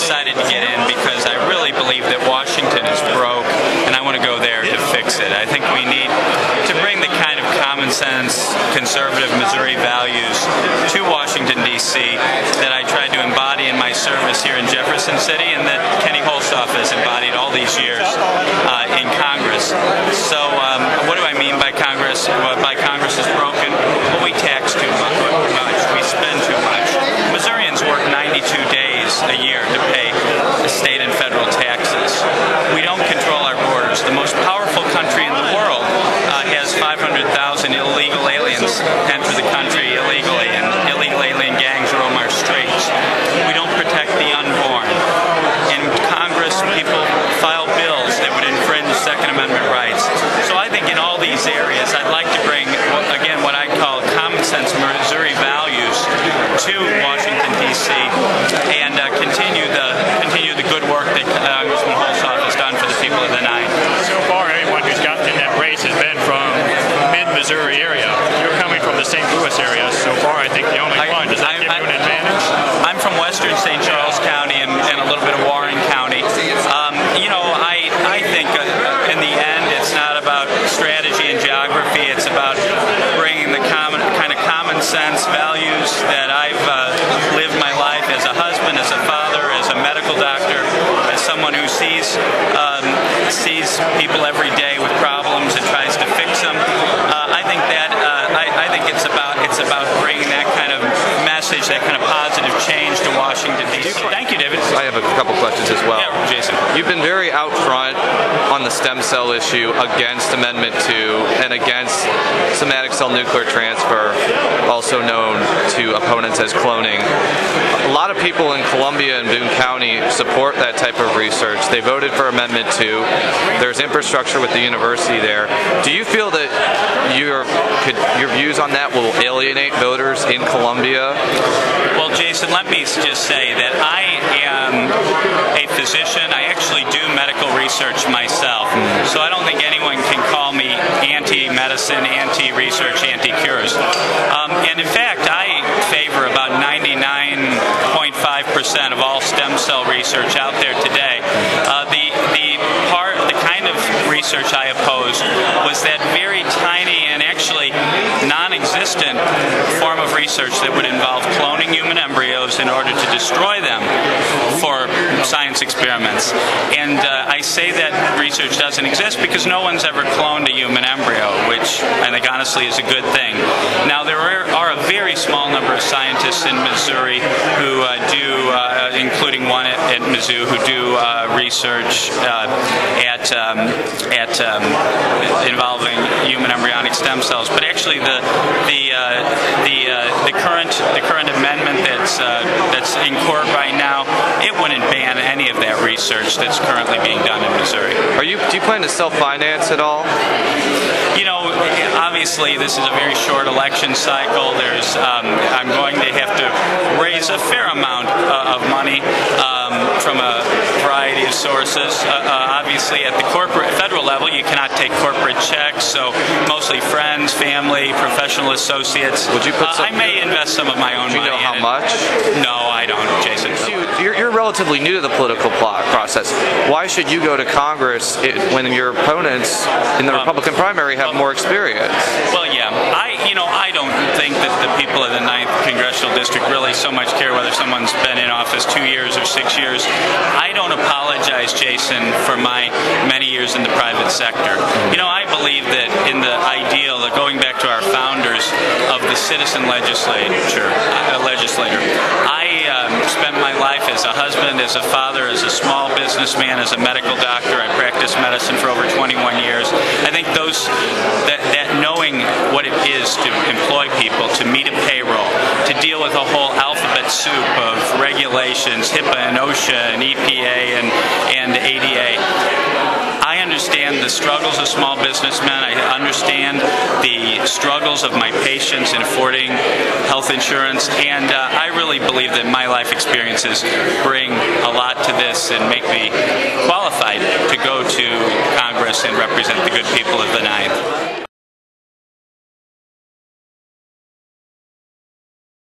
decided to get in because I really believe that Washington is broke, and I want to go there to fix it. I think we need to bring the kind of common sense, conservative Missouri values to Washington, D.C. that I tried to embody in my service here in Jefferson City, and that Kenny Hulshof has embodied all these years in Congress. So what do I mean by Congress? By Congress is broken? Well, we tax too much. We spend too much. Missourians work 92 days a year to pay state and federal taxes. We don't control our borders. The most powerful country in the world has 500,000 illegal aliens enter the country illegally, and illegal alien gangs roam our streets. We don't protect the unborn. In Congress, people file bills that would infringe Second Amendment rights. So I think in all these areas, I'd like to bring, again, what I call common sense Missouri values to Washington, D.C. and continue the good work that Congressman Hulshof has done for the people of the Ninth. So far, everyone who's gotten in that race has been from mid-Missouri area. You're coming from the St. Louis area so far. I think the only one. Does that give you an advantage? I'm from western St. Charles County and a little bit of Warren County. You know, I think in the end it's not about strategy and geography. It's about bringing the kind of common sense values that I've lived my life as a husband, as a father, as a medical doctor, as someone who sees people every day with problems and tries to fix them. I think it's about bringing that kind of message, that kind of positive change to Washington, D.C. Thank you, David. I have a couple questions as well. Yeah, Jason. You've been very out front on the stem cell issue against Amendment 2 and against somatic cell nuclear transfer, also known to opponents as cloning. A lot of people in Columbia and Boone County support that type of research. They voted for Amendment 2. There's infrastructure with the university there. Do you feel that your views on that will alienate voters in Columbia? Well, Jason, let me just say that I am a physician. I actually do medical research myself, so I don't think anyone can call me anti-medicine, anti-research, anti-cures. And in fact, I favor about 99.5% of all stem cell research out there today. The kind of research I opposed was that very tiny and actually non-existent form of research that would involve cloning human embryos in order to destroy them for science experiments. And I say that research doesn't exist because no one's ever cloned a human embryo, which I think honestly is a good thing. Now, there are a very small number of scientists in Missouri who including one at Mizzou, who do research involving human embryonic stem cells. But actually, the current amendment that's in court right now, it wouldn't ban any of that research that's currently being done in Missouri. Do you plan to self-finance at all? You know, obviously this is a very short election cycle. I'm going to have to raise a fair amount of money from a variety of sources. Obviously, at the federal level, you cannot take corporate checks, so mostly friends, family, professional associates. Would you put I may invest some of my own money. Do you know how much? No, I don't, Jason. You're relatively new to the political process. Why should you go to Congress when your opponents in the Republican primary have more experience? Well, yeah. I don't think that the people of the 9th Congressional District really so much care whether someone's been in office 2 years or 6 years. I don't apologize, Jason, for my many years in the private sector. You know, I believe that in the ideal of going back to our founders of the citizen legislator, I spent my life as a husband, as a father, as a small businessman, as a medical doctor. I practiced medicine for over 21 years. I think that knowing what it is to employ people, to meet a payroll, to deal with a whole alphabet soup of regulations, HIPAA and OSHA and EPA and ADA. I understand the struggles of small businessmen. I understand the struggles of my patients in affording health insurance, and I really believe that my life experiences bring a lot to this and make me qualified to go to Congress and represent the good people of the 9th.